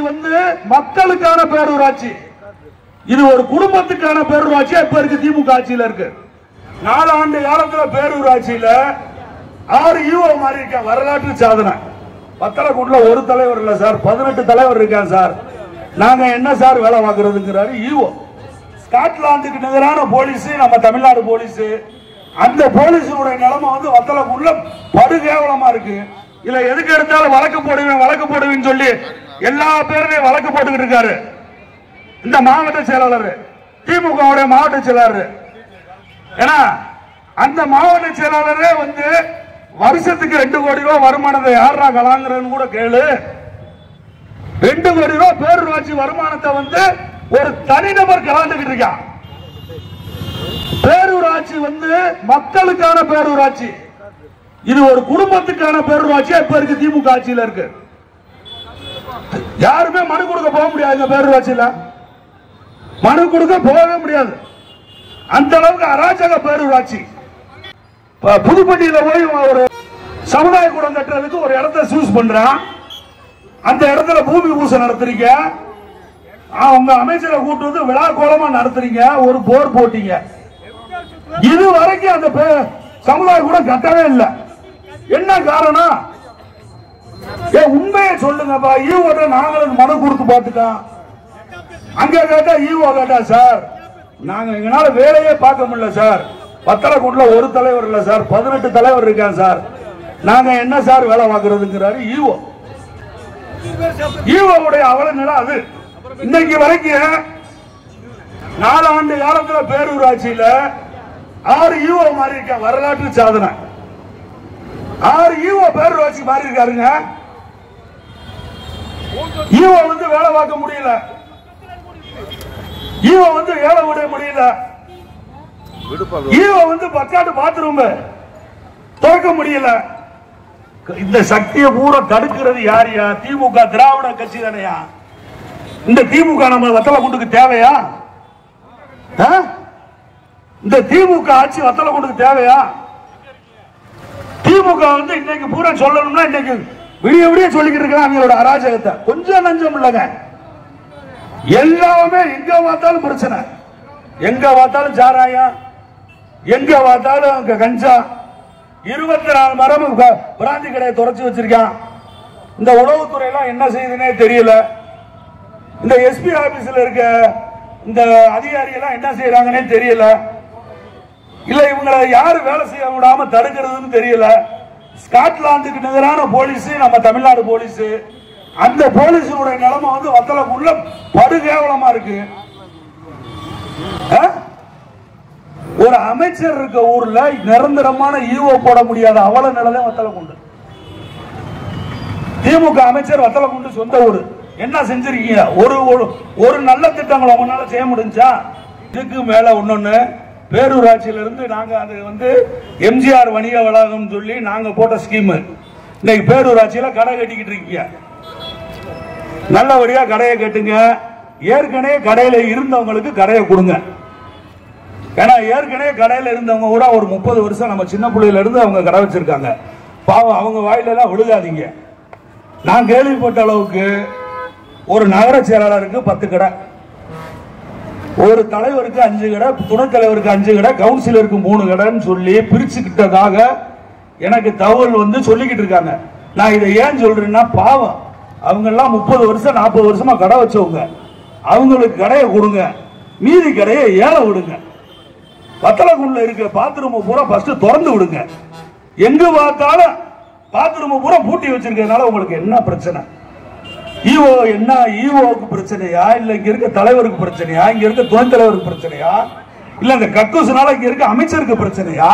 வந்து மக்களுக்கான பேரூராட்சி. இது ஒரு குடும்பத்துக்கான பேரூராட்சி இப்ப இருக்கு. திமுக ஆட்சியில இருக்கு. 4 ஆண்டு காலத்துல பேரூராட்சியில 6 ஈஓ மாறி இருக்க. வரலாற்று சாதனை. வத்தலக்குண்டுல ஒரு தலைவர் இல்ல சார், 18 தலைவர் இருக்காங்க சார். நாங்க என்ன சார் வேலை பார்க்கறதுங்கிறாரு ஈஓ. ஸ்காட்லாந்துக்கு நிகரான போலீஸ் நம்ம தமிழ்நாடு போலீஸ். அந்த போலீஸுடைய நிலைமை வந்து வத்தலக்குண்டுல படுகேவலமா இருக்கு. இல்ல எதுக்கு எடுத்தாலும் வழக்கு போடுவேன்னு சொல்லி எல்லா பேருமே வழக்கு போட்டுக்கிட்டு இருக்காரு. இந்த மாவட்ட செயலாளர், திமுக மாவட்ட செயலாளர். ஏன்னா அந்த மாவட்ட செயலாளரே வந்து வருஷத்துக்கு 2 கோடி ரூபாய் வருமானத்தை யாரா கலாங்கிறன்னு கூட கேளு. 2 கோடி ரூபாய் பேரூராட்சி வருமானத்தை வந்து ஒரு தனிநபர் கலாண்டுகிட்டு இருக்கான். பேரூராட்சி வந்து மக்களுக்கான பேரூராட்சி. இது ஒரு குடும்பத்துக்கான பேரூராட்சி இப்ப இருக்கு. திமுக ஆட்சியில இருக்கு. யாருமே மனு கொடுக்க போக முடியாது. பேரூராட்சியில மனு கொடுக்க போகவே முடியாது. அந்த அளவுக்கு அராஜக பேரூராட்சி. புதுப்பட்டியில போய் ஒரு சமுதாய கூடம் கட்டுறதுக்கு ஒரு இடத்தை சூஸ் பண்றான். அந்த இடத்துல பூமி பூசை நடத்துறீங்க. உங்க அமைச்சரை கூட்டு வந்து விழா கோலமா நடத்துறீங்க. ஒரு போர் போட்டீங்க. இது வரைக்கும் அந்த சமுதாய கூடம் கட்டவே இல்லை. என்ன காரணம்? உண்மையை சொல்லுங்கப்பா. ஈஓ நாங்களும் மனு கொடுத்து பார்த்துட்டோம். அங்க கேட்டா ஈஓ கேட்டா சார் நாங்க எங்களால வேலையே பார்க்க முடியல சார். வத்தலக்குண்டுல ஒரு தலைவர் இல்ல சார், 18 தலைவர் இருக்காங்க சார். நாங்க என்ன சார் வேலை பார்க்கறதுங்கிறாரு ஈஓ. ஈஓவுடைய அவல நிலை அது. இன்னைக்கு வரைக்கும் 4 ஆண்டு காலத்துல பேரூராட்சியில 6 ஈஓ மாறி இருக்க. வரலாற்று சாதனை. 6 ஈஓ பேரூராட்சி மாறி இருக்காருங்க. ஈஓ வந்து வேலை பார்க்க முடியல. ஈஓ வந்து வேலை விட முடியல. ஈஓ வந்து பக்காட்டு பாத்ரூம் திறக்க முடியல. இந்த சக்தியை பூரா தடுக்கிறது யாரையா? திமுக திராவிட கட்சி தானையா? இந்த திமுக நம்ம வத்தலக்குண்டுக்கு தேவையா? இந்த திமுக ஆட்சி வத்தலக்குண்டுக்கு தேவையா? திமுக வந்து இன்னைக்கு பூரா சொல்லணும்னா இன்னைக்கு விடிய விடிய சொல்லிக்கிட்டு இருக்காங்க அவங்களோட அராஜகத்தை. கொஞ்சம் நஞ்சம் இல்லைங்க. எல்லாமே எங்க பார்த்தாலும் பிரச்சனை. எங்க பார்த்தாலும் சாராயம், எங்க பார்த்தாலும் கஞ்சா. 24 மரம் பிராந்தி கடையை துறைச்சு வச்சிருக்கான். இந்த உளவுத்துறை எல்லாம் என்ன செய்யுதுன்னே தெரியல. இந்த எஸ்பி ஆபீஸ்ல இருக்க இந்த அதிகாரிகள் எல்லாம் என்ன செய்யறாங்கன்னே தெரியல. இல்ல இவங்களை யாரு வேலை செய்ய விடாம தடுக்கிறதுன்னு தெரியல. ஸ்காட்லாந்துக்கு நிகரான போலீஸ் நம்ம தமிழ்நாடு போலீஸ். அந்த போலீஸுடைய நிலைமை வந்து வத்தலக்குண்டுல படுகேவலமா இருக்கு. ஒரு அமைச்சர் இருக்க ஊர்ல நிரந்தரமான ஈஓ போட முடியாத அவல நிலை வத்தலக்குண்டு. திமுக அமைச்சர் வத்தலக்குண்டு சொந்த ஊர். என்ன செஞ்சிருக்கீங்க? ஒரு நல்ல திட்டங்களை உங்களால செய்ய முடிஞ்சா? இதுக்கு மேல ஒன்னொன்னு பேரூராட்சியிலிருந்து நாங்க அது வந்து எம்ஜிஆர் வணிக வளாகம் சொல்லி நாங்க போட்ட ஸ்கீம். இன்னைக்கு பேரூராட்சியில கடை கட்டிக்கிட்டு இருக்கீங்க. நல்லபடியா கடையை கட்டுங்க. ஏற்கனவே கடையில இருந்தவங்களுக்கு கடையை கொடுங்க. ஏன்னா ஏற்கனவே கடையில இருந்தவங்க கூட ஒரு 30 வருஷம் நம்ம சின்ன பிள்ளையில இருந்து அவங்க கடை வச்சிருக்காங்க. பாவம் அவங்க வாயில எல்லாம் விழுகாதீங்க. நான் கேள்விப்பட்ட அளவுக்கு ஒரு நகர செயலாளருக்கு 10 கடை, ஒரு தலைவருக்கு 5 கடை, துணைத் தலைவருக்கு 5 கடை, கவுன்சிலருக்கு 3 கடைன்னு சொல்லி பிரிச்சுக்கிட்டதாக எனக்கு தகவல் வந்து சொல்லிக்கிட்டு இருக்காங்க. நான் இதை ஏன் சொல்றேன்னா, பாவம் அவங்க எல்லாம் 30 வருஷம் 40 வருஷமா கடை வச்சவங்க. அவங்களுக்கு கடையை கொடுங்க, மீதி கடையை ஏல விடுங்க. வத்தலக்குண்டுல இருக்க பாத்ரூம் பூரா ஃபர்ஸ்ட் திறந்து விடுங்க. எங்க பார்த்தாலும் பாத்ரூம் பூரா பூட்டி வச்சிருக்கிறதுனால உங்களுக்கு என்ன பிரச்சனை? ஈஓ என்ன ஈஓக்கு பிரச்சனையா? இல்ல இங்க இருக்க தலைவருக்கு பிரச்சனையா? இங்க இருக்க துணைத் தலைவருக்கு பிரச்சனையா? இல்ல இந்த கக்கூசுனால இங்க இருக்க அமைச்சருக்கு பிரச்சனையா?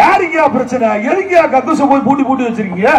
யாருக்கா பிரச்சனை? எதுக்கா கக்கூச போய் பூட்டி பூட்டி வச்சிருக்கீங்க?